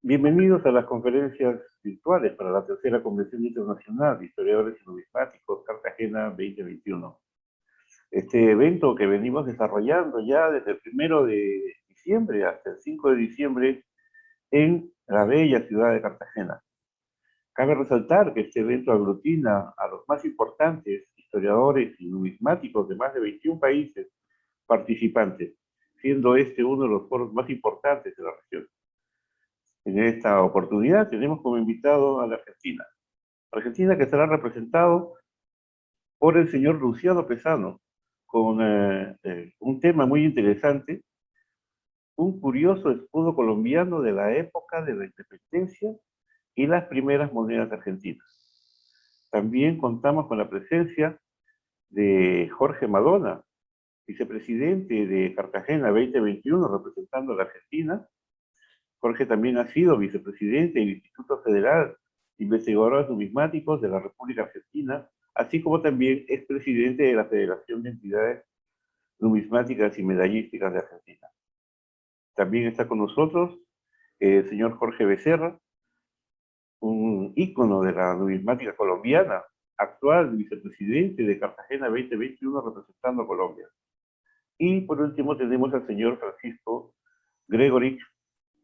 Bienvenidos a las conferencias virtuales para la tercera Convención Internacional de Historiadores y Numismáticos Cartagena 2021. Este evento que venimos desarrollando ya desde el 1 de diciembre hasta el 5 de diciembre en la bella ciudad de Cartagena. Cabe resaltar que este evento aglutina a los más importantes historiadores y numismáticos de más de 21 países participantes, siendo este uno de los foros más importantes de la región. En esta oportunidad tenemos como invitado a la Argentina. Argentina que estará representado por el señor Luciano Pesano, con un tema muy interesante, un curioso escudo colombiano de la época de la independencia y las primeras monedas argentinas. También contamos con la presencia de Jorge Madona, vicepresidente de Cartagena 2021, representando a la Argentina. Jorge también ha sido vicepresidente del Instituto Federal de Investigadores Numismáticos de la República Argentina, así como también es presidente de la Federación de Entidades Numismáticas y Medallísticas de Argentina. También está con nosotros el señor Jorge Becerra, un ícono de la numismática colombiana, actual vicepresidente de Cartagena 2021 representando a Colombia. Y por último tenemos al señor Francisco Gregorich,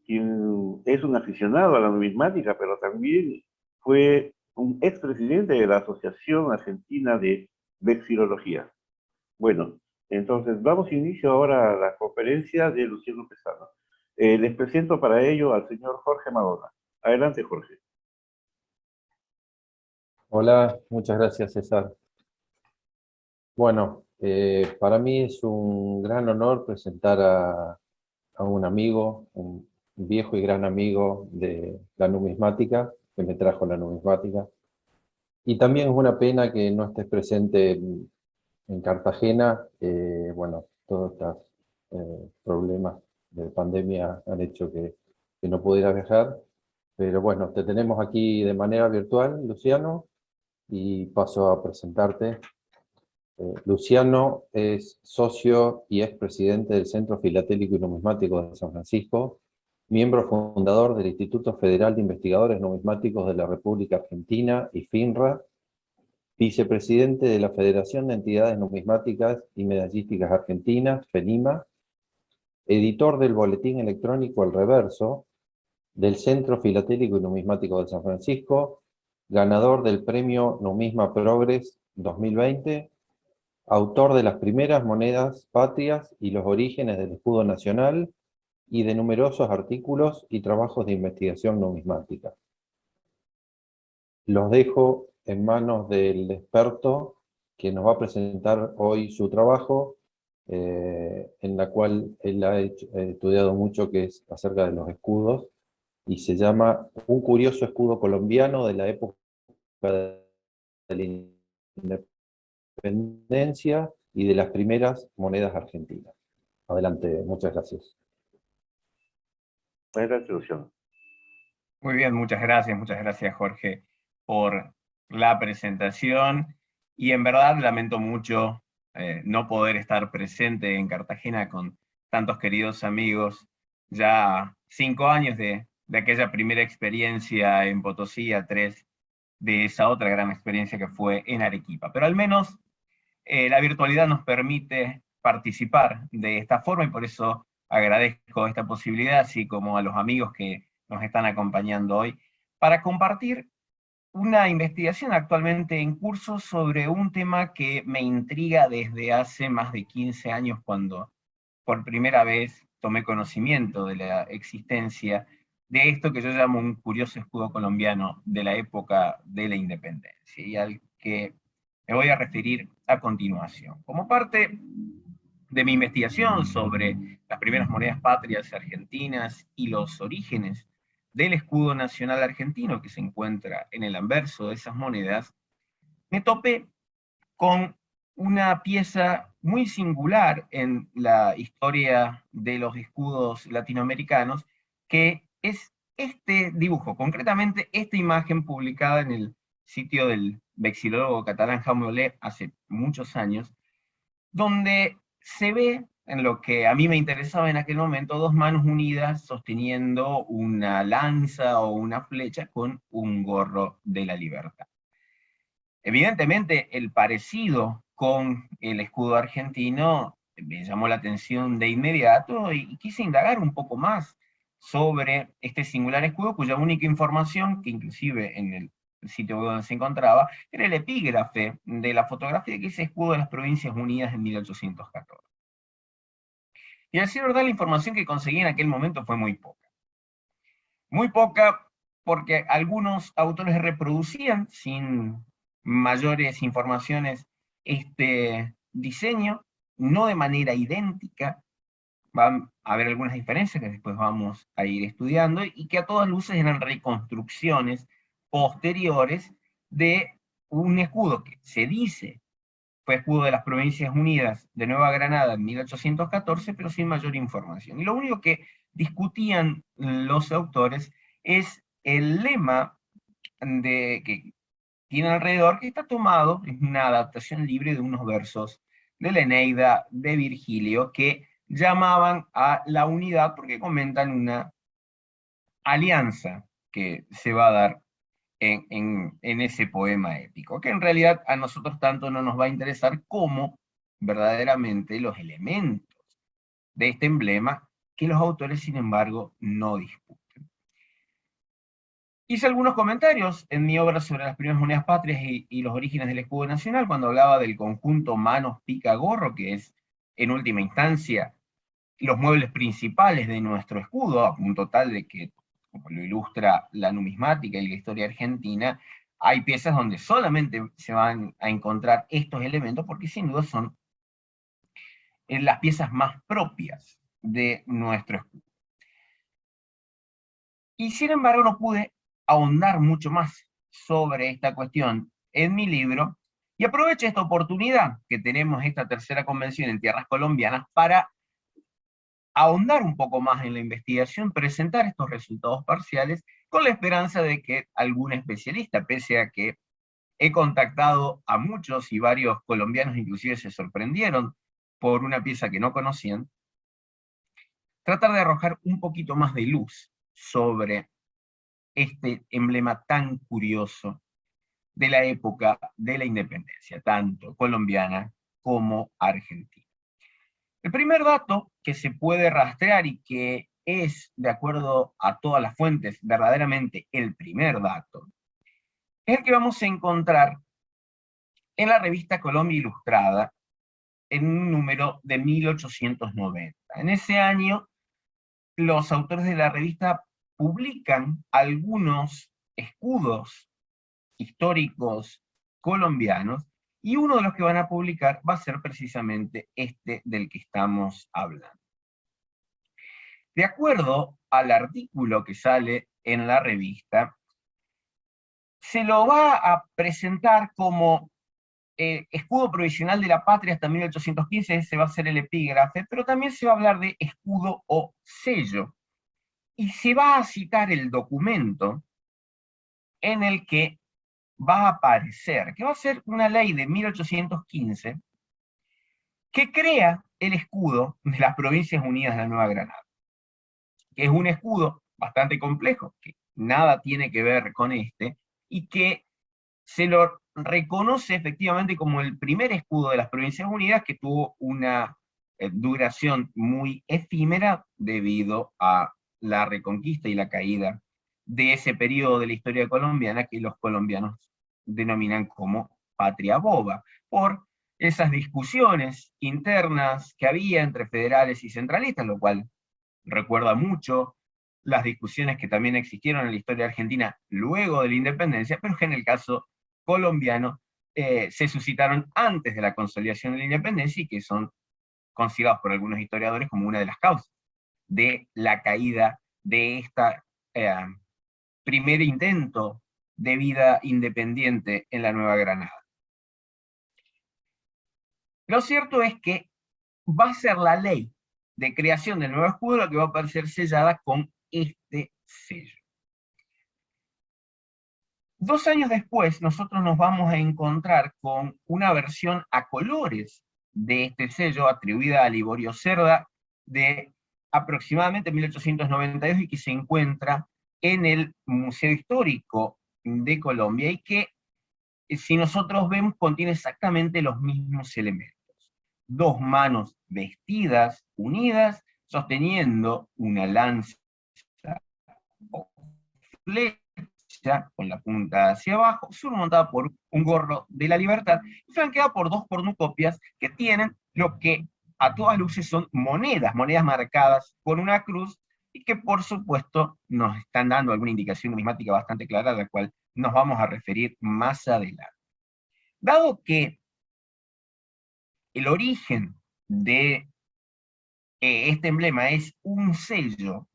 quien es un aficionado a la numismática, pero también fue un expresidente de la Asociación Argentina de Vexilología. Bueno, entonces damos inicio ahora a la conferencia de Luciano Pesano. Les presento para ello al señor Jorge Madona. Adelante, Jorge. Hola, muchas gracias, César. Bueno, para mí es un gran honor presentar a un amigo, un viejo y gran amigo de la numismática, que me trajo la numismática. Y también es una pena que no estés presente en Cartagena. Bueno, todos estos problemas de pandemia han hecho que no pudiera viajar. Pero bueno, te tenemos aquí de manera virtual, Luciano, y paso a presentarte. Luciano es socio y expresidente del Centro Filatélico y Numismático de San Francisco, miembro fundador del Instituto Federal de Investigadores Numismáticos de la República Argentina y FINRA, vicepresidente de la Federación de Entidades Numismáticas y Medallísticas Argentinas, FENIMA, editor del boletín electrónico El Reverso, del Centro Filatélico y Numismático de San Francisco, ganador del premio Numisma Progress 2020, autor de las primeras monedas patrias y los orígenes del escudo nacional, y de numerosos artículos y trabajos de investigación numismática. Los dejo en manos del experto que nos va a presentar hoy su trabajo, en la cual él ha estudiado mucho, que es acerca de los escudos, y se llama Un curioso escudo colombiano de la época de la independencia y de las primeras monedas argentinas. Adelante, muchas gracias. Adelante, Luciano. Muy bien, muchas gracias Jorge por la presentación, y en verdad lamento mucho no poder estar presente en Cartagena con tantos queridos amigos. Ya 5 años de aquella primera experiencia en Potosí, a 3 de esa otra gran experiencia que fue en Arequipa. Pero al menos la virtualidad nos permite participar de esta forma, y por eso agradezco esta posibilidad, así como a los amigos que nos están acompañando hoy, para compartir una investigación actualmente en curso sobre un tema que me intriga desde hace más de 15 años, cuando por primera vez tomé conocimiento de la existencia de esto que yo llamo un curioso escudo colombiano de la época de la independencia, y al que me voy a referir a continuación. Como parte de mi investigación sobre las primeras monedas patrias argentinas y los orígenes del escudo nacional argentino que se encuentra en el anverso de esas monedas, me topé con una pieza muy singular en la historia de los escudos latinoamericanos, que es este dibujo, concretamente esta imagen publicada en el sitio del vexilólogo catalán Jaume Oller hace muchos años, donde se ve en lo que a mí me interesaba en aquel momento, dos manos unidas sosteniendo una lanza o una flecha con un gorro de la libertad. Evidentemente, el parecido con el escudo argentino me llamó la atención de inmediato y quise indagar un poco más sobre este singular escudo, cuya única información, que inclusive en el sitio donde se encontraba, era el epígrafe de la fotografía que ese escudo de las Provincias Unidas en 1814. Y a decir verdad, la información que conseguí en aquel momento fue muy poca. Muy poca porque algunos autores reproducían sin mayores informaciones este diseño, no de manera idéntica. Van a haber algunas diferencias que después vamos a ir estudiando y que a todas luces eran reconstrucciones posteriores de un escudo que se dice fue escudo de las Provincias Unidas de Nueva Granada en 1814, pero sin mayor información. Y lo único que discutían los autores es el lema que tiene alrededor, que está tomado, es una adaptación libre de unos versos de la Eneida de Virgilio, que llamaban a la unidad porque comentan una alianza que se va a dar en ese poema épico, que en realidad a nosotros tanto no nos va a interesar como verdaderamente los elementos de este emblema que los autores, sin embargo, no discuten. Hice algunos comentarios en mi obra sobre las primeras monedas patrias y los orígenes del escudo nacional, cuando hablaba del conjunto manos, pica, gorro, que es, en última instancia, los muebles principales de nuestro escudo, a punto tal de que, como lo ilustra la numismática y la historia argentina, hay piezas donde solamente se van a encontrar estos elementos, porque sin duda son las piezas más propias de nuestro escudo. Y sin embargo no pude ahondar mucho más sobre esta cuestión en mi libro, y aprovecho esta oportunidad que tenemos esta tercera convención en tierras colombianas para ahondar un poco más en la investigación, presentar estos resultados parciales, con la esperanza de que algún especialista, pese a que he contactado a muchos y varios colombianos inclusive se sorprendieron por una pieza que no conocían, tratar de arrojar un poquito más de luz sobre este emblema tan curioso de la época de la independencia, tanto colombiana como argentina. El primer dato que se puede rastrear y que es, de acuerdo a todas las fuentes, verdaderamente el primer dato, es el que vamos a encontrar en la revista Colombia Ilustrada, en un número de 1890. En ese año, los autores de la revista publican algunos escudos históricos colombianos, y uno de los que van a publicar va a ser precisamente este del que estamos hablando. De acuerdo al artículo que sale en la revista, se lo va a presentar como escudo provisional de la patria hasta 1815, ese va a ser el epígrafe, pero también se va a hablar de escudo o sello, y se va a citar el documento en el que va a aparecer, que va a ser una ley de 1815, que crea el escudo de las Provincias Unidas de la Nueva Granada, que es un escudo bastante complejo, que nada tiene que ver con este, y que se lo reconoce efectivamente como el primer escudo de las Provincias Unidas, que tuvo una duración muy efímera debido a la reconquista y la caída de ese periodo de la historia colombiana que los colombianos denominan como patria boba, por esas discusiones internas que había entre federales y centralistas, lo cual recuerda mucho las discusiones que también existieron en la historia argentina luego de la independencia, pero que en el caso colombiano se suscitaron antes de la consolidación de la independencia y que son considerados por algunos historiadores como una de las causas de la caída de esta primer intento de vida independiente en la Nueva Granada. Lo cierto es que va a ser la ley de creación del nuevo escudo la que va a aparecer sellada con este sello. 2 años después, nosotros nos vamos a encontrar con una versión a colores de este sello, atribuida a Liborio Cerda, de aproximadamente 1892, y que se encuentra en el Museo Histórico de Colombia, y que, si nosotros vemos, contiene exactamente los mismos elementos. Dos manos vestidas, unidas, sosteniendo una lanza o flecha con la punta hacia abajo, surmontada por un gorro de la libertad, y flanqueada por dos cornucopias que tienen lo que a todas luces son monedas marcadas con una cruz, y que por supuesto nos están dando alguna indicación numismática bastante clara, a la cual nos vamos a referir más adelante. Dado que el origen de este emblema es un sello,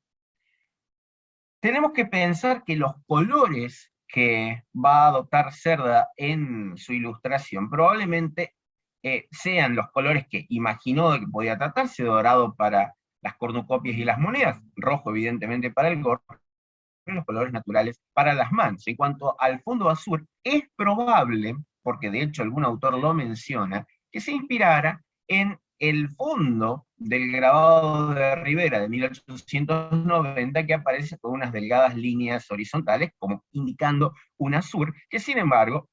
tenemos que pensar que los colores que va a adoptar Cerda en su ilustración probablemente sean los colores que imaginó de que podía tratarse: dorado para las cornucopias y las monedas, rojo evidentemente para el gorro, y los colores naturales para las manos. En cuanto al fondo azul, es probable, porque de hecho algún autor lo menciona, que se inspirara en el fondo del grabado de Rivera de 1890, que aparece con unas delgadas líneas horizontales, como indicando un azur, que sin embargo,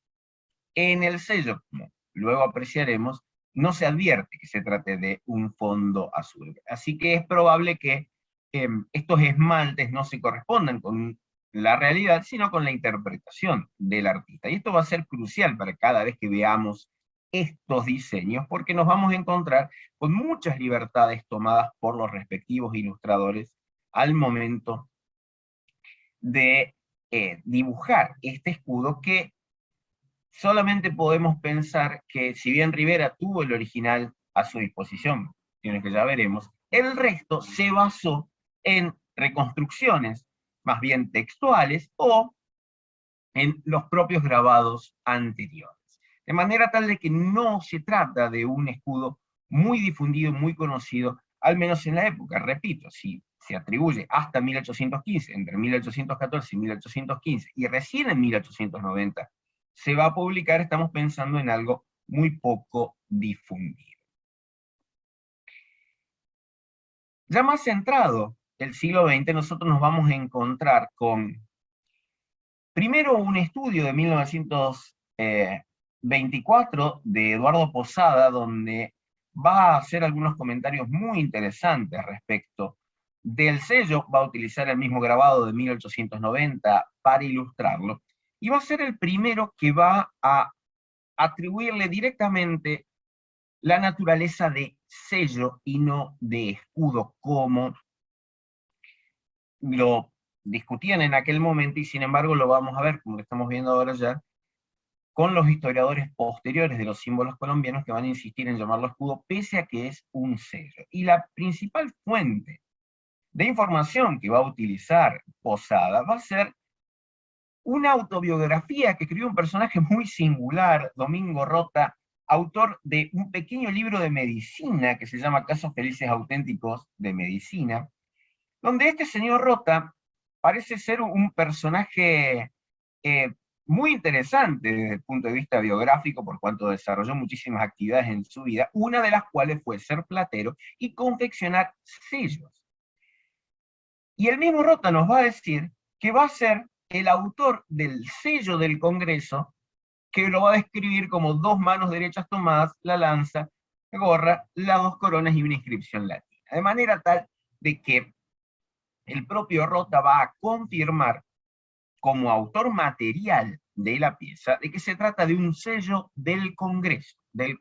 en el sello, como luego apreciaremos, no se advierte que se trate de un fondo azul. Así que es probable que estos esmaltes no se correspondan con la realidad, sino con la interpretación del artista. Y esto va a ser crucial para cada vez que veamos estos diseños, porque nos vamos a encontrar con muchas libertades tomadas por los respectivos ilustradores al momento de dibujar este escudo, que solamente podemos pensar que, si bien Rivera tuvo el original a su disposición, que ya veremos, el resto se basó en reconstrucciones más bien textuales o en los propios grabados anteriores. De manera tal de que no se trata de un escudo muy difundido, muy conocido, al menos en la época. Repito, si se atribuye hasta 1815, entre 1814 y 1815, y recién en 1890 se va a publicar, estamos pensando en algo muy poco difundido. Ya más centrado el siglo XX, nosotros nos vamos a encontrar con, primero, un estudio de 1924 de Eduardo Posada, donde va a hacer algunos comentarios muy interesantes respecto del sello. Va a utilizar el mismo grabado de 1890 para ilustrarlo, y va a ser el primero que va a atribuirle directamente la naturaleza de sello y no de escudo, como lo discutían en aquel momento, y sin embargo lo vamos a ver, como lo estamos viendo ahora ya, con los historiadores posteriores de los símbolos colombianos, que van a insistir en llamarlo escudo, pese a que es un sello. Y la principal fuente de información que va a utilizar Posada va a ser una autobiografía que escribió un personaje muy singular, Domingo Rota, autor de un pequeño libro de medicina que se llama Casos Felices Auténticos de Medicina, donde este señor Rota parece ser un personaje muy interesante desde el punto de vista biográfico, por cuanto desarrolló muchísimas actividades en su vida, una de las cuales fue ser platero y confeccionar sellos. Y el mismo Rota nos va a decir que va a ser el autor del sello del Congreso, que lo va a describir como dos manos derechas tomadas, la lanza, la gorra, las dos coronas y una inscripción latina. De manera tal de que el propio Rota va a confirmar, como autor material de la pieza, de que se trata de un sello del Congreso de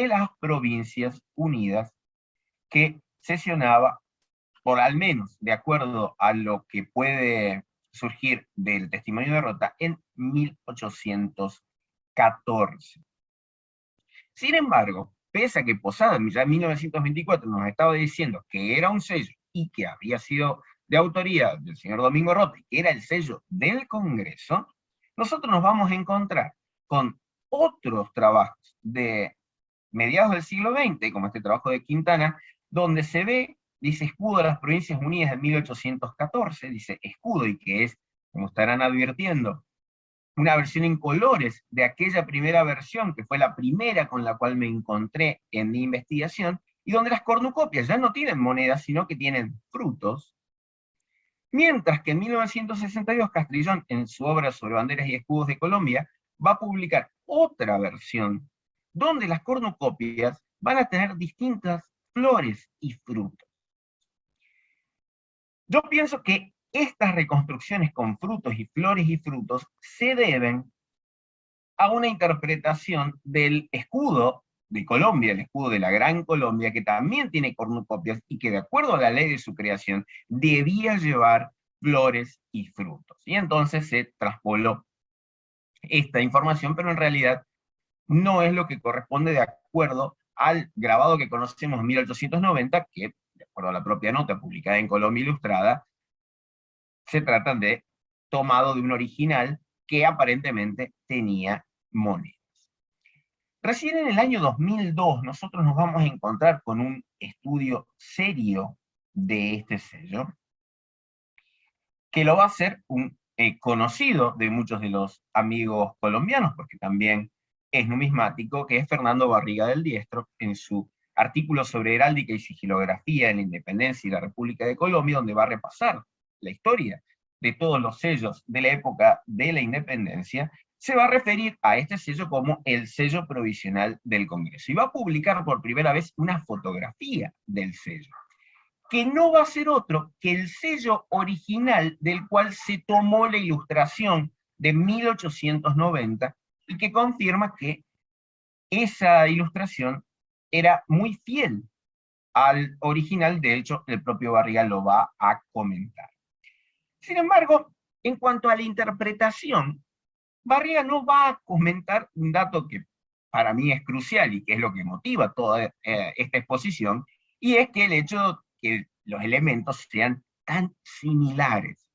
las Provincias Unidas, que sesionaba, por al menos de acuerdo a lo que puede surgir del testimonio de Rota, en 1814. Sin embargo, pese a que Posada ya en 1924 nos estaba diciendo que era un sello y que había sido de autoría del señor Domingo Rota, que era el sello del Congreso, nosotros nos vamos a encontrar con otros trabajos de mediados del siglo XX, como este trabajo de Quintana, donde se ve, dice escudo de las Provincias Unidas de 1814, dice escudo, y que es, como estarán advirtiendo, una versión en colores de aquella primera versión, que fue la primera con la cual me encontré en mi investigación, y donde las cornucopias ya no tienen monedas, sino que tienen frutos, mientras que en 1962 Castrillón, en su obra sobre banderas y escudos de Colombia, va a publicar otra versión, donde las cornucopias van a tener distintas flores y frutos. Yo pienso que estas reconstrucciones con frutos y flores y frutos se deben a una interpretación del escudo de Colombia, el escudo de la Gran Colombia, que también tiene cornucopias y que de acuerdo a la ley de su creación debía llevar flores y frutos. Y entonces se traspoló esta información, pero en realidad no es lo que corresponde de acuerdo al grabado que conocemos en 1890, que, de acuerdo a la propia nota publicada en Colombia Ilustrada, se trata de tomado de un original que aparentemente tenía monedas. Recién en el año 2002 nosotros nos vamos a encontrar con un estudio serio de este sello, que lo va a hacer un conocido de muchos de los amigos colombianos, porque también es numismático, que es Fernando Barriga del Diestro, en su artículo sobre heráldica y sigilografía en la independencia y la República de Colombia, donde va a repasar la historia de todos los sellos de la época de la independencia, se va a referir a este sello como el sello provisional del Congreso. Y va a publicar por primera vez una fotografía del sello, que no va a ser otro que el sello original del cual se tomó la ilustración de 1890, y que confirma que esa ilustración era muy fiel al original. De hecho, el propio Barriga lo va a comentar. Sin embargo, en cuanto a la interpretación, Barriga no va a comentar un dato que para mí es crucial y que es lo que motiva toda esta exposición, y es que el hecho que los elementos sean tan similares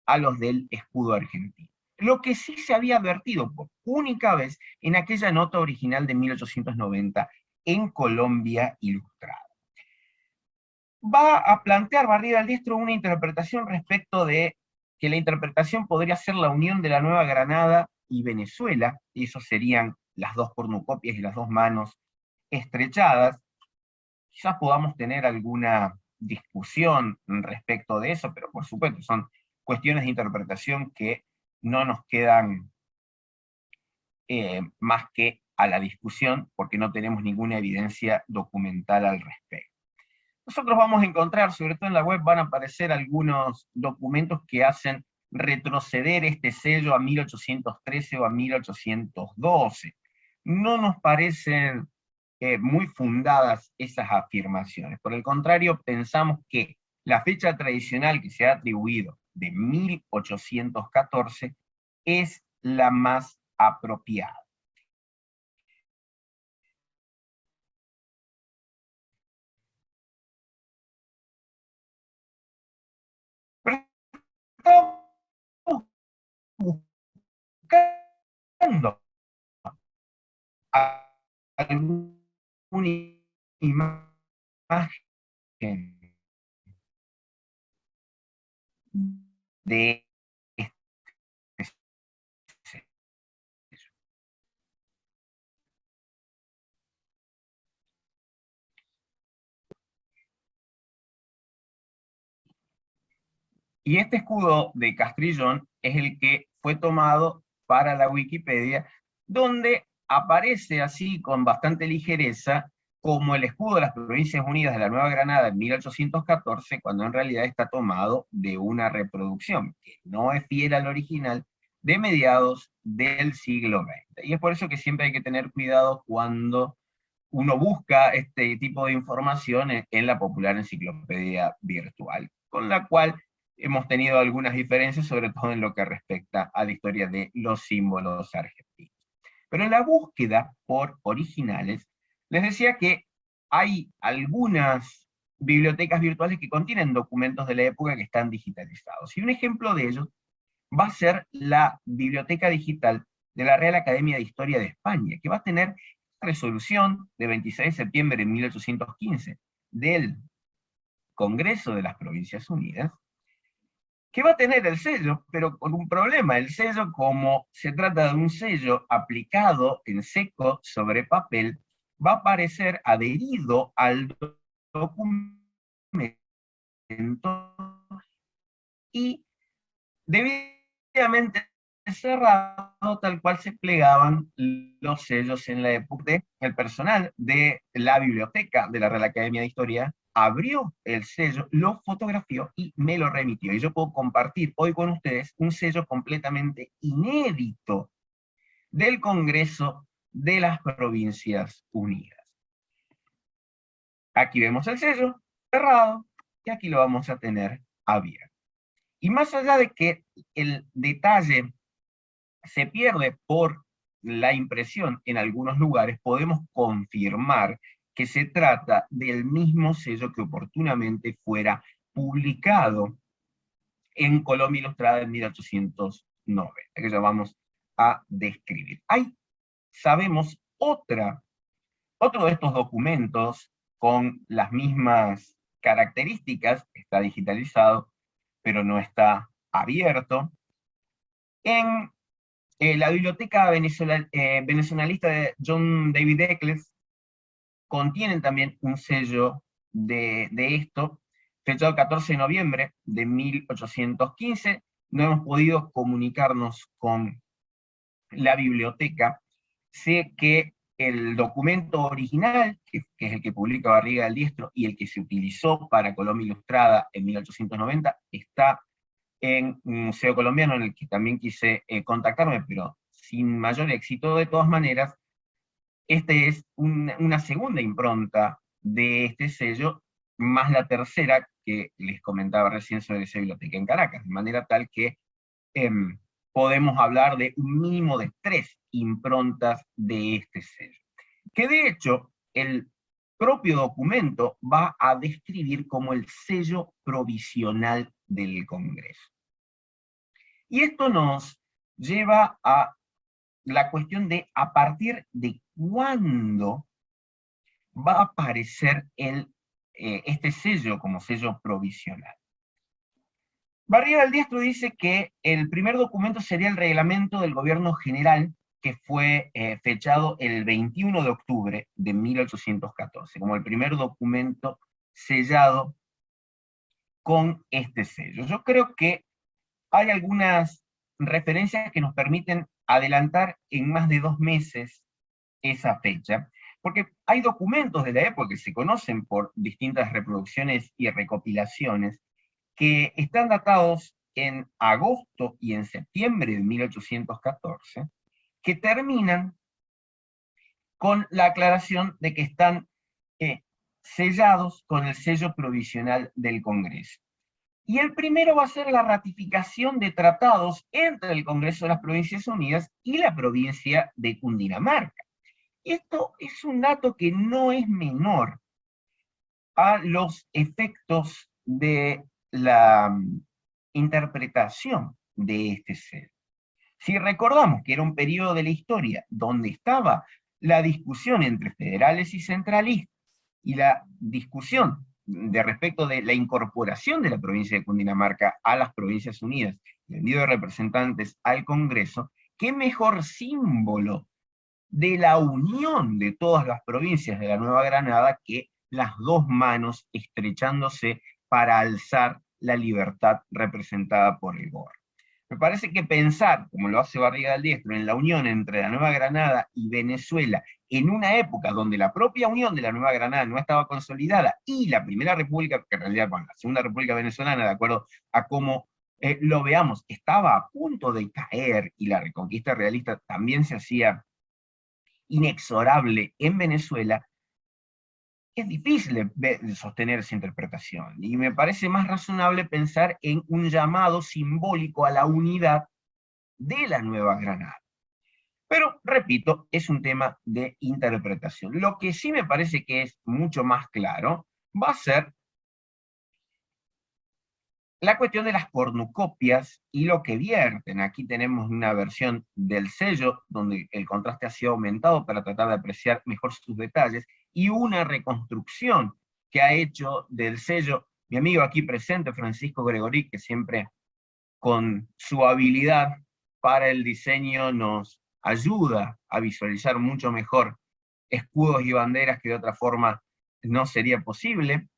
a los del escudo argentino. Lo que sí se había advertido por única vez en aquella nota original de 1890 en Colombia Ilustrada. Va a plantear Barriga del Diestro una interpretación respecto de que la interpretación podría ser la unión de la Nueva Granada y Venezuela, y eso serían las dos cornucopias y las dos manos estrechadas. Quizás podamos tener alguna discusión respecto de eso, pero por supuesto son cuestiones de interpretación que no nos quedan más que a la discusión, porque no tenemos ninguna evidencia documental al respecto. Nosotros vamos a encontrar, sobre todo en la web, van a aparecer algunos documentos que hacen retroceder este sello a 1813 o a 1812. No nos parecen muy fundadas esas afirmaciones. Por el contrario, pensamos que la fecha tradicional que se ha atribuido de 1814 es la más apropiada. Pero estamos buscando alguna imagen de este sello. Y este escudo de Castrillón es el que fue tomado para la Wikipedia, donde aparece así con bastante ligereza como el escudo de las Provincias Unidas de la Nueva Granada en 1814, cuando en realidad está tomado de una reproducción, que no es fiel al original, de mediados del siglo XX. Y es por eso que siempre hay que tener cuidado cuando uno busca este tipo de información en la popular enciclopedia virtual, con la cual hemos tenido algunas diferencias, sobre todo en lo que respecta a la historia de los símbolos argentinos. Pero en la búsqueda por originales, les decía que hay algunas bibliotecas virtuales que contienen documentos de la época que están digitalizados. Y un ejemplo de ello va a ser la biblioteca digital de la Real Academia de Historia de España, que va a tener resolución de 26 de septiembre de 1815 del Congreso de las Provincias Unidas, que va a tener el sello, pero con un problema. El sello, como se trata de un sello aplicado en seco sobre papel, va a aparecer adherido al documento y debidamente cerrado, tal cual se plegaban los sellos en la época. El personal de la biblioteca de la Real Academia de Historia abrió el sello, lo fotografió y me lo remitió. Y yo puedo compartir hoy con ustedes un sello completamente inédito del Congreso de las Provincias Unidas. Aquí vemos el sello cerrado y aquí lo vamos a tener abierto. Y más allá de que el detalle se pierde por la impresión en algunos lugares, podemos confirmar que se trata del mismo sello que oportunamente fuera publicado en Colombia Ilustrada en 1890, que ya vamos a describir. Sabemos otro de estos documentos con las mismas características, está digitalizado, pero no está abierto, en la biblioteca venezolista de John David Eccles contienen también un sello de esto, fechado 14 de noviembre de 1815. No hemos podido comunicarnos con la biblioteca. Sé que el documento original, que es el que publica Barriga del Diestro y el que se utilizó para Colombia Ilustrada en 1890, está en un museo colombiano en el que también quise contactarme, pero sin mayor éxito. De todas maneras, este es una segunda impronta de este sello, más la tercera que les comentaba recién sobre esa biblioteca en Caracas, de manera tal que podemos hablar de un mínimo de 3 improntas de este sello. Que de hecho, el propio documento va a describir como el sello provisional del Congreso. Y esto nos lleva a la cuestión de a partir de cuándo va a aparecer este sello como sello provisional. Barriga del Diestro dice que el primer documento sería el reglamento del gobierno general, que fue fechado el 21 de octubre de 1814, como el primer documento sellado con este sello. Yo creo que hay algunas referencias que nos permiten adelantar en más de 2 meses esa fecha, porque hay documentos de la época que se conocen por distintas reproducciones y recopilaciones, que están datados en agosto y en septiembre de 1814, que terminan con la aclaración de que están sellados con el sello provisional del Congreso. Y el primero va a ser la ratificación de tratados entre el Congreso de las Provincias Unidas y la provincia de Cundinamarca. Esto es un dato que no es menor a los efectos de la interpretación de este sello. Si recordamos que era un periodo de la historia donde estaba la discusión entre federales y centralistas, y la discusión respecto de la incorporación de la provincia de Cundinamarca a las Provincias Unidas, el envío de representantes al Congreso, ¿qué mejor símbolo de la unión de todas las provincias de la Nueva Granada que las dos manos estrechándose para alzar la libertad representada por el gobierno? Me parece que pensar, como lo hace Barriga del Diestro, en la unión entre la Nueva Granada y Venezuela, en una época donde la propia unión de la Nueva Granada no estaba consolidada, y la Primera República, que en realidad, bueno, la Segunda República Venezolana, de acuerdo a cómo lo veamos, estaba a punto de caer, y la reconquista realista también se hacía inexorable en Venezuela, es difícil de sostener esa interpretación, y me parece más razonable pensar en un llamado simbólico a la unidad de la Nueva Granada. Pero, repito, es un tema de interpretación. Lo que sí me parece que es mucho más claro va a ser la cuestión de las cornucopias y lo que vierten. Aquí tenemos una versión del sello donde el contraste ha sido aumentado para tratar de apreciar mejor sus detalles, y una reconstrucción que ha hecho del sello mi amigo aquí presente, Francisco Gregorí, que siempre con su habilidad para el diseño, nos ayuda a visualizar mucho mejor escudos y banderas que de otra forma no sería posible,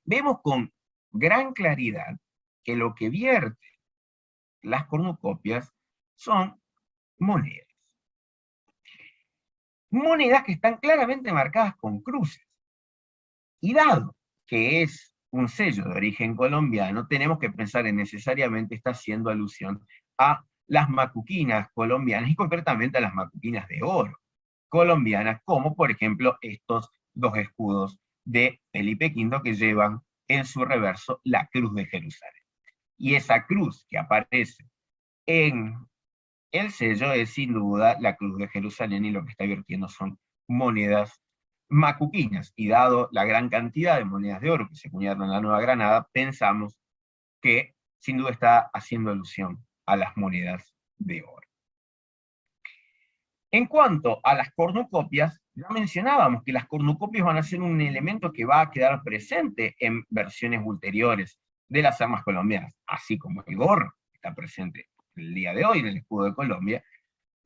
vemos con gran claridad que lo que vierte las cornucopias son monedas. Monedas que están claramente marcadas con cruces. Y dado que es un sello de origen colombiano, tenemos que pensar en necesariamente está haciendo alusión a las macuquinas colombianas, y concretamente a las macuquinas de oro colombianas, como por ejemplo estos dos escudos de Felipe V que llevan en su reverso la cruz de Jerusalén. Y esa cruz que aparece en el sello es sin duda la cruz de Jerusalén, y lo que está virtiendo son monedas macuquinas. Y dado la gran cantidad de monedas de oro que se acuñaron en la Nueva Granada, pensamos que sin duda está haciendo alusión a las monedas de oro. En cuanto a las cornucopias, ya mencionábamos que las cornucopias van a ser un elemento que va a quedar presente en versiones ulteriores de las armas colombianas, así como el gorro está presente el día de hoy en el escudo de Colombia.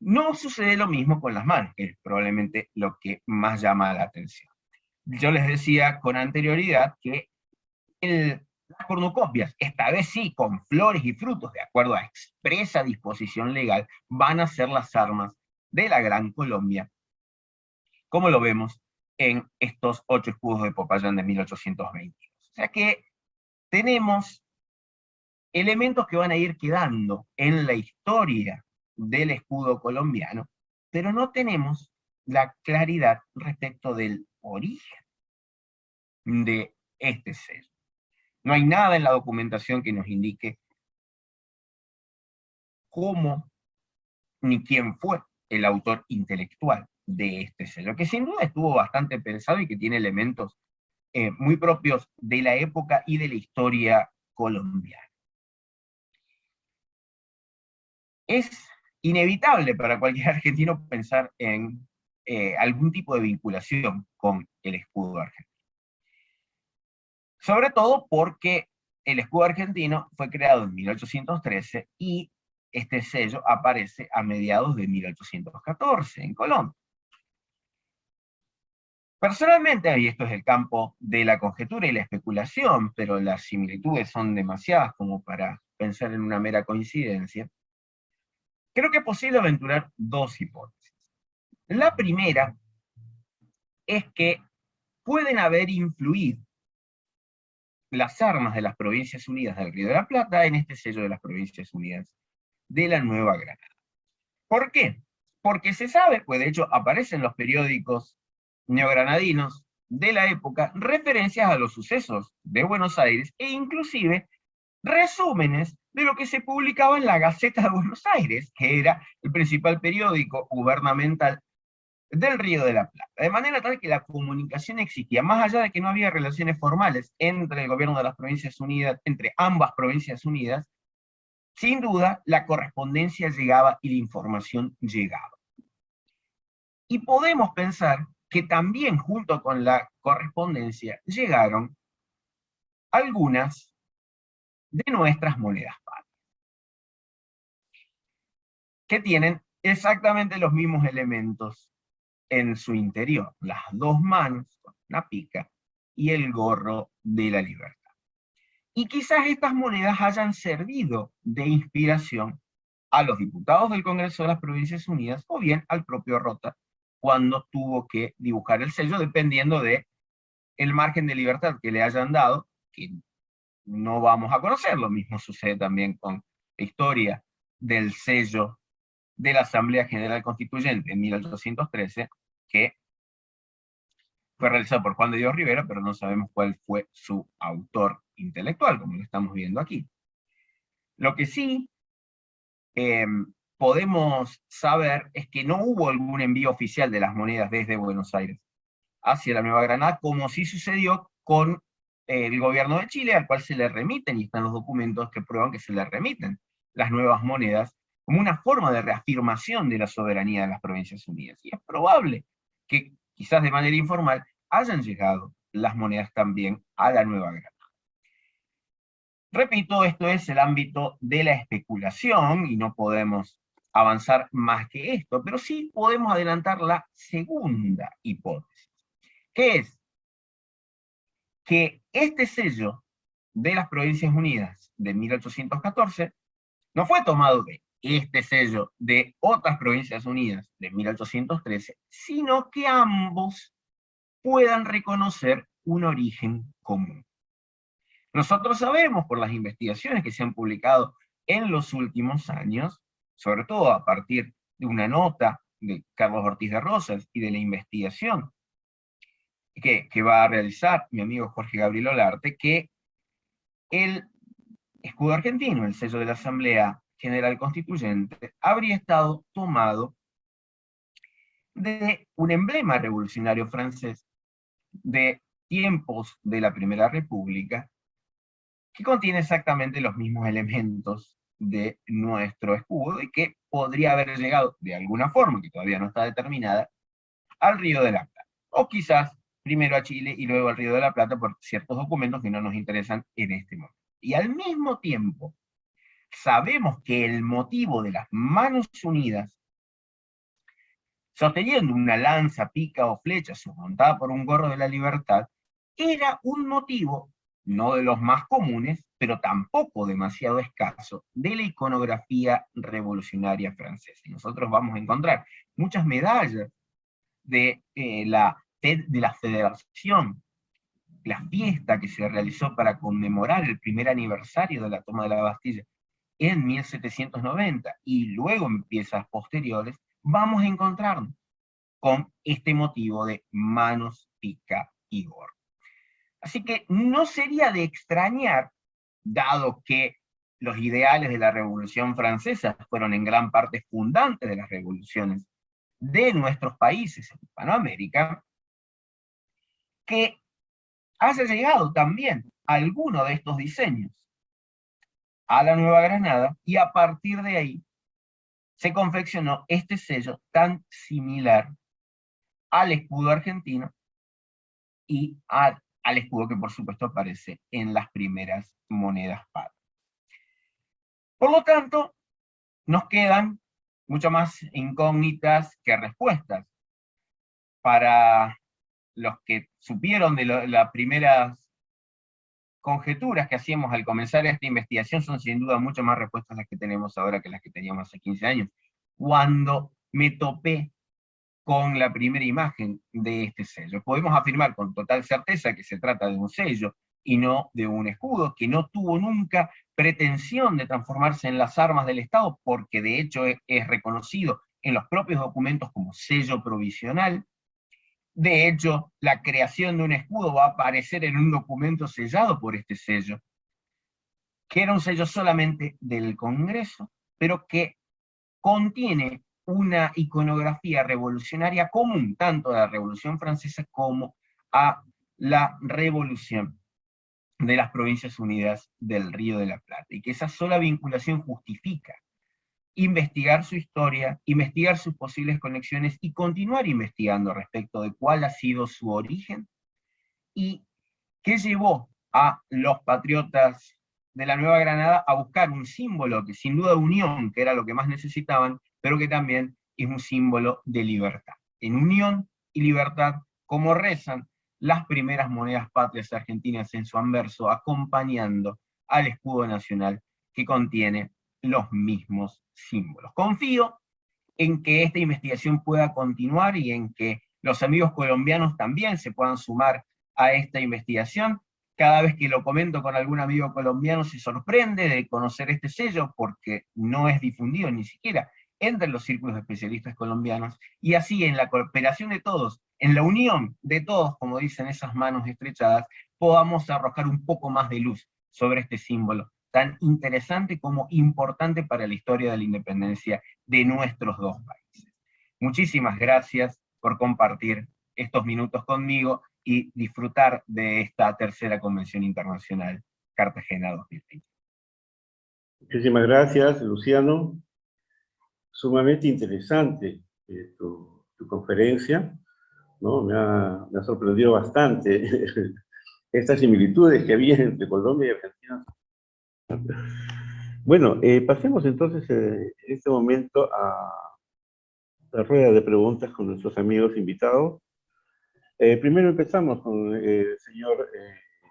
No sucede lo mismo con las manos, que es probablemente lo que más llama la atención. Yo les decía con anterioridad que las cornucopias, esta vez sí, con flores y frutos, de acuerdo a expresa disposición legal, van a ser las armas de la Gran Colombia, como lo vemos en estos 8 escudos de Popayán de 1822. O sea que tenemos elementos que van a ir quedando en la historia del escudo colombiano, pero no tenemos la claridad respecto del origen de este sello. No hay nada en la documentación que nos indique cómo ni quién fue el autor intelectual de este sello, que sin duda estuvo bastante pensado y que tiene elementos muy propios de la época y de la historia colombiana. Es inevitable para cualquier argentino pensar en algún tipo de vinculación con el escudo argentino. Sobre todo porque el escudo argentino fue creado en 1813 y este sello aparece a mediados de 1814 en Colombia. Personalmente, y esto es el campo de la conjetura y la especulación, pero las similitudes son demasiadas como para pensar en una mera coincidencia, creo que es posible aventurar dos hipótesis. La primera es que pueden haber influido las armas de las Provincias Unidas del Río de la Plata en este sello de las Provincias Unidas de la Nueva Granada. ¿Por qué? Porque se sabe, pues de hecho aparecen en los periódicos neogranadinos de la época referencias a los sucesos de Buenos Aires e inclusive resúmenes de lo que se publicaba en la Gaceta de Buenos Aires, que era el principal periódico gubernamental del Río de la Plata. De manera tal que la comunicación existía, más allá de que no había relaciones formales entre el gobierno de las Provincias Unidas, entre ambas Provincias Unidas, sin duda la correspondencia llegaba y la información llegaba. Y podemos pensar que también junto con la correspondencia llegaron algunas de nuestras monedas patrias, que tienen exactamente los mismos elementos en su interior, las dos manos, una pica, y el gorro de la libertad. Y quizás estas monedas hayan servido de inspiración a los diputados del Congreso de las Provincias Unidas, o bien al propio Rota, cuando tuvo que dibujar el sello, dependiendo de el margen de libertad que le hayan dado, que no vamos a conocer. Lo mismo sucede también con la historia del sello de la Asamblea General Constituyente en 1813, que fue realizado por Juan de Dios Rivera, pero no sabemos cuál fue su autor intelectual, como lo estamos viendo aquí. Lo que sí podemos saber es que no hubo algún envío oficial de las monedas desde Buenos Aires hacia la Nueva Granada, como sí sucedió con el gobierno de Chile, al cual se le remiten, y están los documentos que prueban que se le remiten las nuevas monedas, como una forma de reafirmación de la soberanía de las Provincias Unidas. Y es probable que, quizás de manera informal, hayan llegado las monedas también a la Nueva Granada. Repito, esto es el ámbito de la especulación y no podemos avanzar más que esto, pero sí podemos adelantar la segunda hipótesis, que es que este sello de las Provincias Unidas de 1814 no fue tomado de este sello de otras Provincias Unidas de 1813, sino que ambos puedan reconocer un origen común. Nosotros sabemos por las investigaciones que se han publicado en los últimos años, sobre todo a partir de una nota de Carlos Ortiz de Rosas y de la investigación que va a realizar mi amigo Jorge Gabriel Olarte, que el escudo argentino, el sello de la Asamblea General Constituyente, habría estado tomado de un emblema revolucionario francés de tiempos de la Primera República, que contiene exactamente los mismos elementos de nuestro escudo y que podría haber llegado de alguna forma, que todavía no está determinada, al Río de la Plata. O quizás primero a Chile y luego al Río de la Plata por ciertos documentos que no nos interesan en este momento. Y al mismo tiempo, sabemos que el motivo de las manos unidas, sosteniendo una lanza, pica o flecha surmontada por un gorro de la libertad, era un motivo, no de los más comunes, pero tampoco demasiado escaso, de la iconografía revolucionaria francesa. Y nosotros vamos a encontrar muchas medallas de la Federación, la fiesta que se realizó para conmemorar el primer aniversario de la toma de la Bastilla en 1790, y luego en piezas posteriores, vamos a encontrarnos con este motivo de manos, pica y gorro. Así que no sería de extrañar, dado que los ideales de la Revolución Francesa fueron en gran parte fundantes de las revoluciones de nuestros países en Hispanoamérica, que haya llegado también alguno de estos diseños a la Nueva Granada, y a partir de ahí se confeccionó este sello tan similar al escudo argentino y al escudo que por supuesto aparece en las primeras monedas patrias. Por lo tanto, nos quedan mucho más incógnitas que respuestas. Para los que supieron de las primeras conjeturas que hacíamos al comenzar esta investigación, son sin duda mucho más respuestas las que tenemos ahora que las que teníamos hace 15 años. Cuando me topé con la primera imagen de este sello, podemos afirmar con total certeza que se trata de un sello y no de un escudo, que no tuvo nunca pretensión de transformarse en las armas del Estado, porque de hecho es reconocido en los propios documentos como sello provisional. De hecho, la creación de un escudo va a aparecer en un documento sellado por este sello, que era un sello solamente del Congreso, pero que contiene una iconografía revolucionaria común, tanto a la Revolución Francesa como a la Revolución de las Provincias Unidas del Río de la Plata, y que esa sola vinculación justifica investigar su historia, investigar sus posibles conexiones y continuar investigando respecto de cuál ha sido su origen y qué llevó a los patriotas de la Nueva Granada a buscar un símbolo que sin duda unión, que era lo que más necesitaban, pero que también es un símbolo de libertad. En unión y libertad, como rezan las primeras monedas patrias argentinas en su anverso, acompañando al escudo nacional que contiene los mismos símbolos. Confío en que esta investigación pueda continuar y en que los amigos colombianos también se puedan sumar a esta investigación. Cada vez que lo comento con algún amigo colombiano se sorprende de conocer este sello, porque no es difundido ni siquiera entre los círculos de especialistas colombianos, y así en la cooperación de todos, en la unión de todos, como dicen esas manos estrechadas, podamos arrojar un poco más de luz sobre este símbolo tan interesante como importante para la historia de la independencia de nuestros dos países. Muchísimas gracias por compartir estos minutos conmigo y disfrutar de esta tercera Convención Internacional Cartagena 2020. Muchísimas gracias, Luciano. Sumamente interesante tu conferencia, ¿no? Me ha sorprendido bastante estas similitudes que había entre Colombia y Argentina Bueno, pasemos entonces en este momento a la rueda de preguntas con nuestros amigos invitados. Primero empezamos con el señor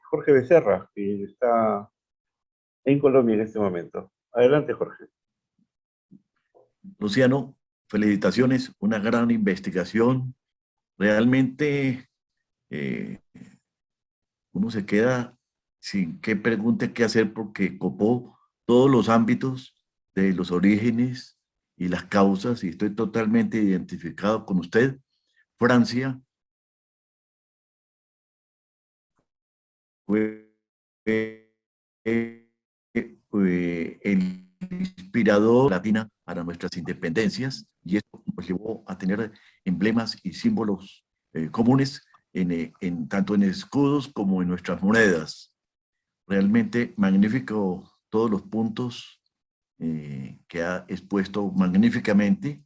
Jorge Becerra, que está en Colombia en este momento. Adelante, Jorge. Luciano, felicitaciones, una gran investigación. Realmente eh, uno se queda sin qué pregunta qué hacer porque copó todos los ámbitos de los orígenes y las causas y estoy totalmente identificado con usted. Francia fue el inspirador latina para nuestras independencias y esto nos llevó a tener emblemas y símbolos comunes tanto en escudos como en nuestras monedas. Realmente magnífico todos los puntos que ha expuesto magníficamente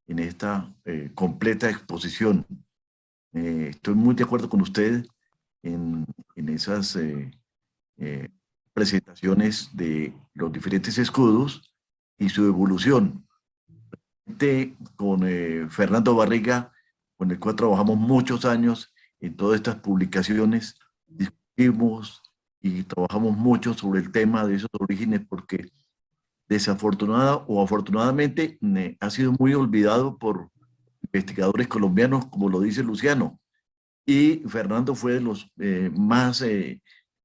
en esta completa exposición. Estoy muy de acuerdo con usted en esas presentaciones de los diferentes escudos y su evolución. Con Fernando Barriga, con el cual trabajamos muchos años en todas estas publicaciones, discutimos y trabajamos mucho sobre el tema de esos orígenes porque desafortunada o afortunadamente ha sido muy olvidado por investigadores colombianos, como lo dice Luciano. Y Fernando fue de los más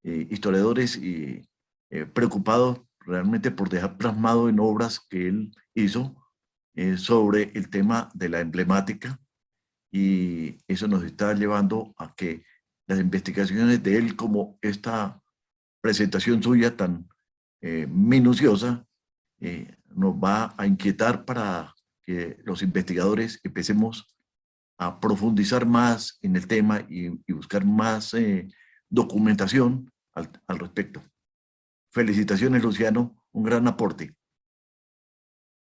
historiadores y preocupados realmente por dejar plasmado en obras que él hizo sobre el tema de la emblemática y eso nos está llevando a que las investigaciones de él como esta presentación suya tan minuciosa nos va a inquietar para que los investigadores empecemos a profundizar más en el tema y buscar más documentación al respecto. Felicitaciones, Luciano, un gran aporte.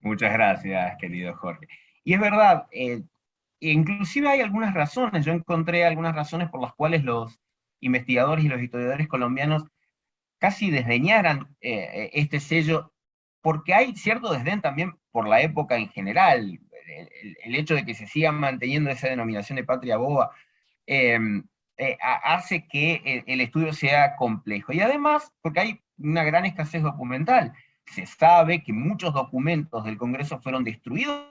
Muchas gracias, querido Jorge. Y es verdad, inclusive hay algunas razones, yo encontré algunas razones por las cuales los investigadores y los historiadores colombianos casi desdeñaran este sello, porque hay cierto desdén también por la época en general, el hecho de que se siga manteniendo esa denominación de patria boba, hace que el estudio sea complejo. Y además, porque hay una gran escasez documental, se sabe que muchos documentos del Congreso fueron destruidos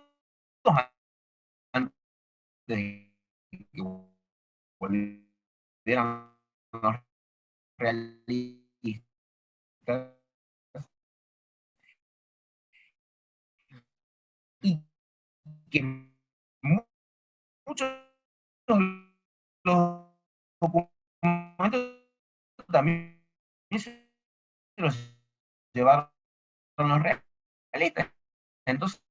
antes de que volvieran los realistas, y que muchos de los documentos también se los llevaron los realistas. Entonces,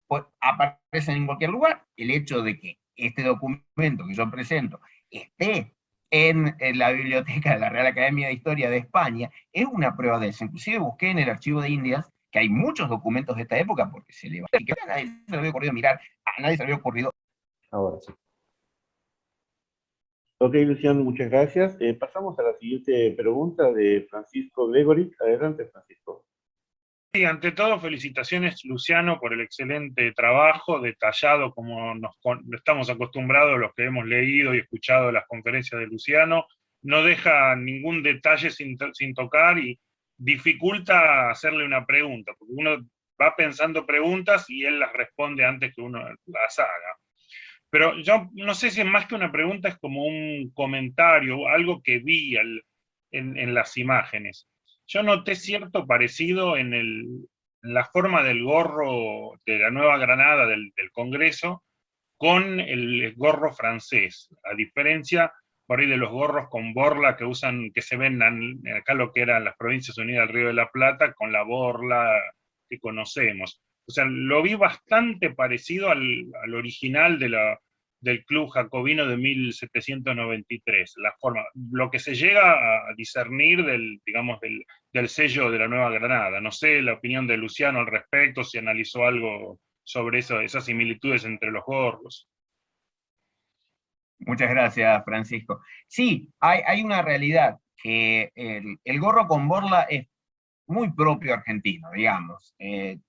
pues, aparecen en cualquier lugar. El hecho de que este documento que yo presento esté en la biblioteca de la Real Academia de Historia de España es una prueba de eso. Inclusive busqué en el archivo de Indias que hay muchos documentos de esta época porque se le va y que a nadie se le había ocurrido mirar, a nadie se le había ocurrido. Ahora sí. Ok, Luciano, muchas gracias. Pasamos a la siguiente pregunta de Francisco Gregory. Adelante, Francisco. Sí, ante todo, felicitaciones, Luciano, por el excelente trabajo, detallado como estamos acostumbrados los que hemos leído y escuchado las conferencias de Luciano. No deja ningún detalle sin tocar y dificulta hacerle una pregunta, porque uno va pensando preguntas y él las responde antes que uno las haga. Pero yo no sé si es más que una pregunta, es como un comentario, algo que vi en las imágenes. Yo noté cierto parecido en la forma del gorro de la Nueva Granada del Congreso con el gorro francés, a diferencia por ahí de los gorros con borla que usan, que se ven acá lo que eran las Provincias Unidas del Río de la Plata, con la borla que conocemos. O sea, lo vi bastante parecido al original del Club Jacobino de 1793, la forma, lo que se llega a discernir digamos, del sello de la Nueva Granada. No sé la opinión de Luciano al respecto, si analizó algo sobre esas similitudes entre los gorros. Muchas gracias, Francisco. Sí, hay una realidad. que el gorro con borla es muy propio argentino, digamos,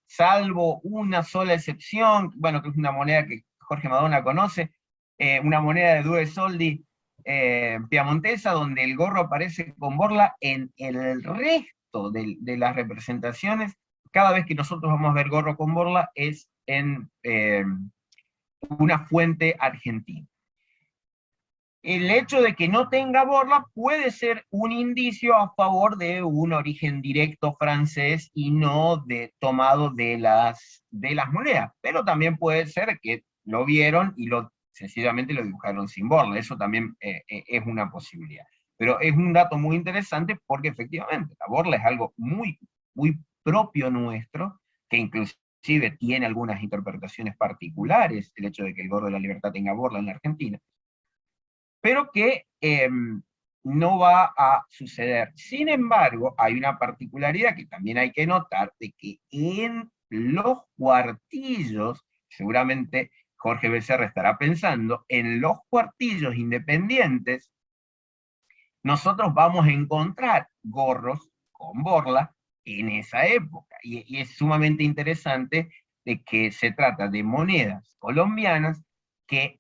salvo una sola excepción, bueno, que es una moneda que Jorge Madonna conoce, una moneda de Due Soldi piamontesa, donde el gorro aparece con borla. En el resto de las representaciones, cada vez que nosotros vamos a ver gorro con borla es en una fuente argentina. El hecho de que no tenga borla puede ser un indicio a favor de un origen directo francés y no tomado de las monedas, pero también puede ser que lo vieron y sencillamente lo dibujaron sin borla. Eso también es una posibilidad. Pero es un dato muy interesante porque efectivamente la borla es algo muy, muy propio nuestro, que inclusive tiene algunas interpretaciones particulares, el hecho de que el gorro de la libertad tenga borla en la Argentina, pero que no va a suceder. Sin embargo, hay una particularidad que también hay que notar, de que en los cuartillos, seguramente Jorge Becerra estará pensando, en los cuartillos independientes, nosotros vamos a encontrar gorros con borla en esa época. Y es sumamente interesante de que se trata de monedas colombianas que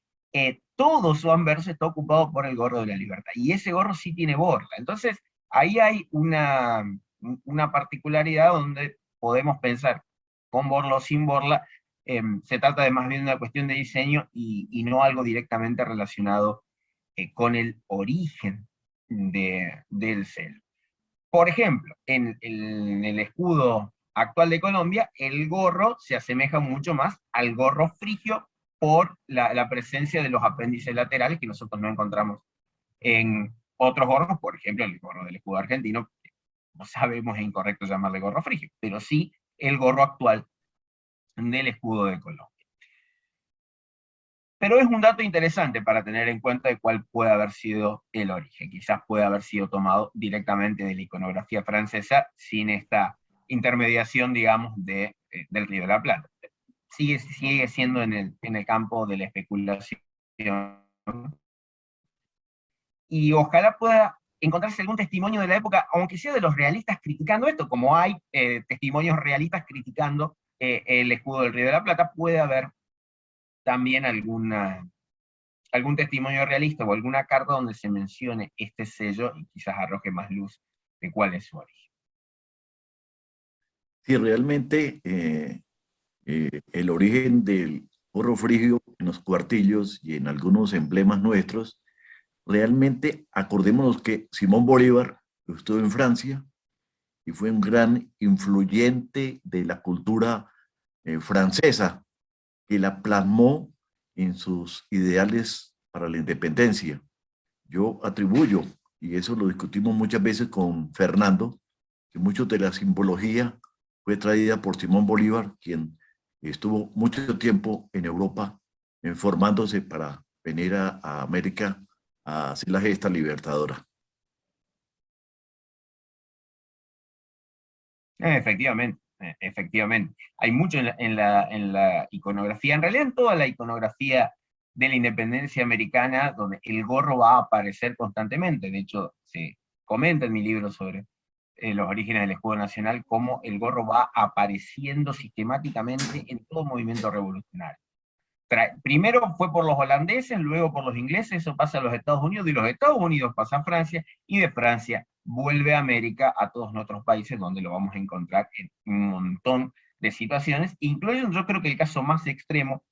todo su anverso está ocupado por el gorro de la libertad. Y ese gorro sí tiene borla. Entonces, ahí hay una particularidad donde podemos pensar con borla o sin borla. Se trata de más bien una cuestión de diseño y no algo directamente relacionado con el origen del celo. Por ejemplo, en el escudo actual de Colombia, el gorro se asemeja mucho más al gorro frigio por la presencia de los apéndices laterales que nosotros no encontramos en otros gorros, por ejemplo, el gorro del escudo argentino, no sabemos, es incorrecto llamarle gorro frigio, pero sí el gorro actual del escudo de Colombia. Pero es un dato interesante para tener en cuenta de cuál puede haber sido el origen. Quizás puede haber sido tomado directamente de la iconografía francesa sin esta intermediación, digamos, del Río de la Plata. Sigue siendo en el campo de la especulación. Y ojalá pueda encontrarse algún testimonio de la época, aunque sea de los realistas criticando esto, como hay testimonios realistas criticando el escudo del Río de la Plata, puede haber también algún testimonio realista o alguna carta donde se mencione este sello y quizás arroje más luz de cuál es su origen. Sí, realmente el origen del gorro frigio en los cuartillos y en algunos emblemas nuestros, realmente acordémonos que Simón Bolívar estuvo en Francia y fue un gran influyente de la cultura francesa, que la plasmó en sus ideales para la independencia. Yo atribuyo, y eso lo discutimos muchas veces con Fernando, que mucho de la simbología fue traída por Simón Bolívar, quien estuvo mucho tiempo en Europa formándose para venir a América a hacer la gesta libertadora. Efectivamente, efectivamente. Hay mucho en la iconografía, en realidad en toda la iconografía de la independencia americana, donde el gorro va a aparecer constantemente. De hecho, se comenta en mi libro sobre los orígenes del escudo nacional, cómo el gorro va apareciendo sistemáticamente en todo movimiento revolucionario. Primero fue por los holandeses, luego por los ingleses, eso pasa a los Estados Unidos, y los Estados Unidos pasa a Francia, y de Francia vuelve a América, a todos nuestros países, donde lo vamos a encontrar en un montón de situaciones, incluso yo creo que el caso más extremo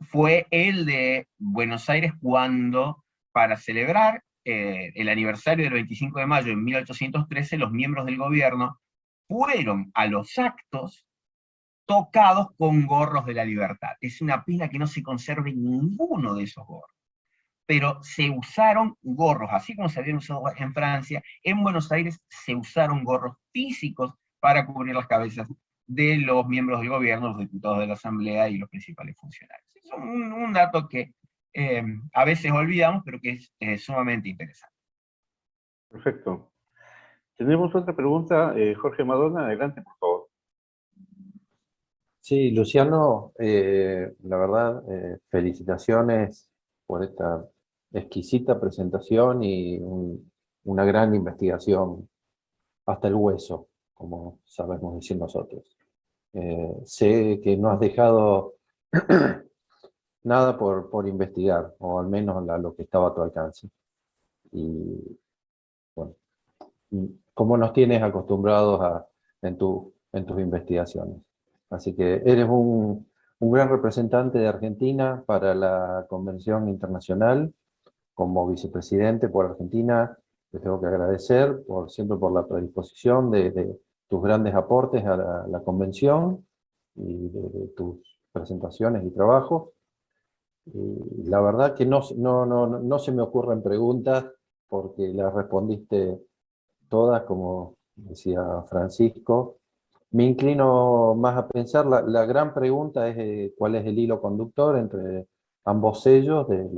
fue el de Buenos Aires, cuando, para celebrar el aniversario del 25 de mayo de 1813, los miembros del gobierno fueron a los actos tocados con gorros de la libertad. Es una pena que no se conserve ninguno de esos gorros. Pero se usaron gorros, así como se habían usado en Francia, en Buenos Aires se usaron gorros físicos para cubrir las cabezas de los miembros del gobierno, los diputados de la Asamblea y los principales funcionarios. Es un dato que a veces olvidamos, pero que es sumamente interesante. Perfecto. Tenemos otra pregunta, Jorge Madonna, adelante, por favor. Sí, Luciano, la verdad, felicitaciones por esta exquisita presentación y un una gran investigación hasta el hueso, como sabemos decir nosotros. Sé que no has dejado nada por investigar, o al menos lo que estaba a tu alcance. Y bueno, como nos tienes acostumbrados en tus investigaciones. Así que eres un gran representante de Argentina para la Convención Internacional. Como vicepresidente por Argentina, te tengo que agradecer siempre por la predisposición de tus grandes aportes a la convención y de tus presentaciones y trabajos. Y la verdad que no se me ocurren preguntas porque las respondiste todas, como decía Francisco. Me inclino más a pensar, la gran pregunta es cuál es el hilo conductor entre ambos sellos de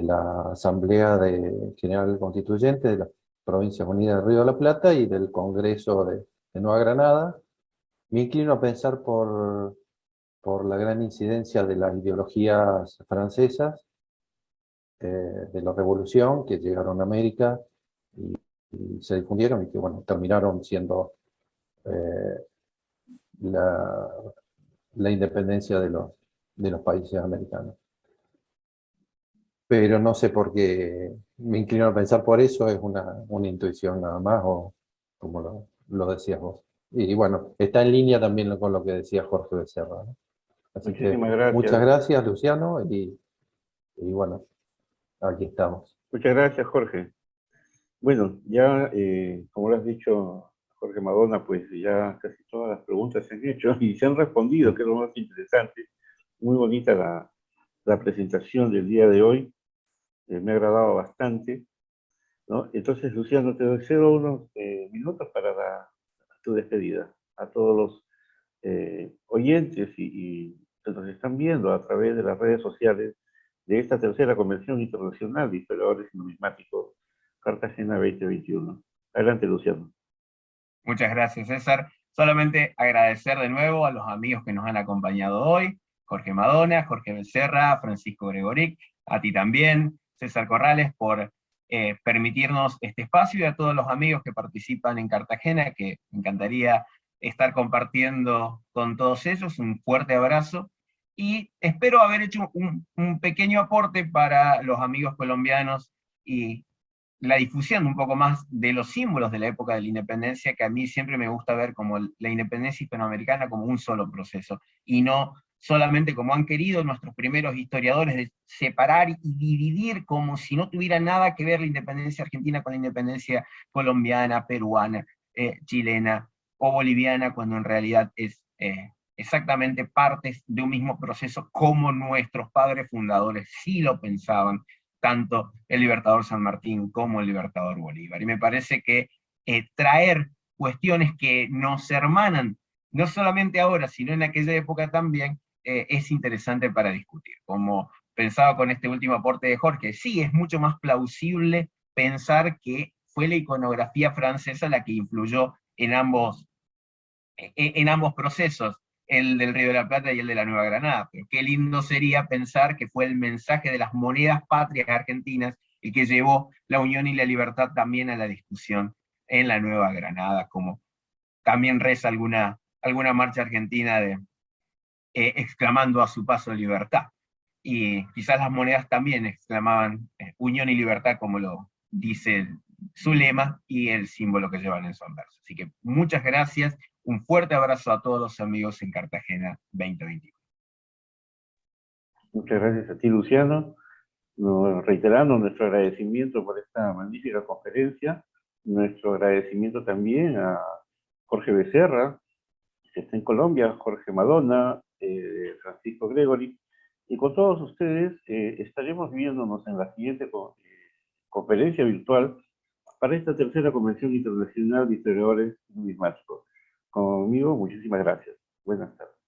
la Asamblea General Constituyente de las Provincias Unidas de Río de la Plata y del Congreso de Nueva Granada. Me inclino a pensar por la gran incidencia de las ideologías francesas, de la Revolución, que llegaron a América y se difundieron y que bueno, terminaron siendo la independencia de los países americanos. Pero no sé por qué me inclino a pensar por eso, es una intuición nada más, o como lo decías vos. Y bueno, está en línea también con lo que decía Jorge Becerra, ¿no? Así que Muchísimas gracias. muchas gracias, Luciano, y bueno, aquí estamos. Muchas gracias, Jorge. Bueno, ya, como lo has dicho, Jorge Madonna, pues ya casi todas las preguntas se han hecho y se han respondido, que es lo más interesante. Muy bonita la presentación del día de hoy. Me ha agradado bastante, ¿no? Entonces, Luciano, te cedo unos minutos para tu despedida. A todos los oyentes y que nos están viendo a través de las redes sociales de esta tercera Convención Internacional de Historiadores y Numismáticos, Cartagena 2021. Adelante, Luciano. Muchas gracias, César. Solamente agradecer de nuevo a los amigos que nos han acompañado hoy, Jorge Madonna, Jorge Becerra, Francisco Gregoric, a ti también, César Corrales, por permitirnos este espacio, y a todos los amigos que participan en Cartagena, que me encantaría estar compartiendo con todos ellos. Un fuerte abrazo, y espero haber hecho un pequeño aporte para los amigos colombianos y la difusión un poco más de los símbolos de la época de la independencia, que a mí siempre me gusta ver como la independencia hispanoamericana como un solo proceso, y no solamente como han querido nuestros primeros historiadores, de separar y dividir como si no tuviera nada que ver la independencia argentina con la independencia colombiana, peruana, chilena o boliviana, cuando en realidad es exactamente partes de un mismo proceso, como nuestros padres fundadores sí lo pensaban, tanto el Libertador San Martín como el Libertador Bolívar. Y me parece que traer cuestiones que nos hermanan, no solamente ahora, sino en aquella época también, es interesante para discutir. Como pensaba con este último aporte de Jorge, sí, es mucho más plausible pensar que fue la iconografía francesa la que influyó en ambos procesos, el del Río de la Plata y el de la Nueva Granada. Pero qué lindo sería pensar que fue el mensaje de las monedas patrias argentinas el que llevó la unión y la libertad también a la discusión en la Nueva Granada, como también reza alguna marcha argentina exclamando a su paso libertad. Y quizás las monedas también exclamaban unión y libertad, como lo dice su lema y el símbolo que llevan en su anverso. Así que muchas gracias, un fuerte abrazo a todos los amigos en Cartagena 2021. Muchas gracias a ti, Luciano. Reiterando nuestro agradecimiento por esta magnífica conferencia, nuestro agradecimiento también a Jorge Becerra, que está en Colombia, Jorge Madonna, Francisco Gregori, y con todos ustedes estaremos viéndonos en la siguiente conferencia virtual para esta tercera Convención Internacional de Historiadores Numismáticos. Conmigo, muchísimas gracias. Buenas tardes.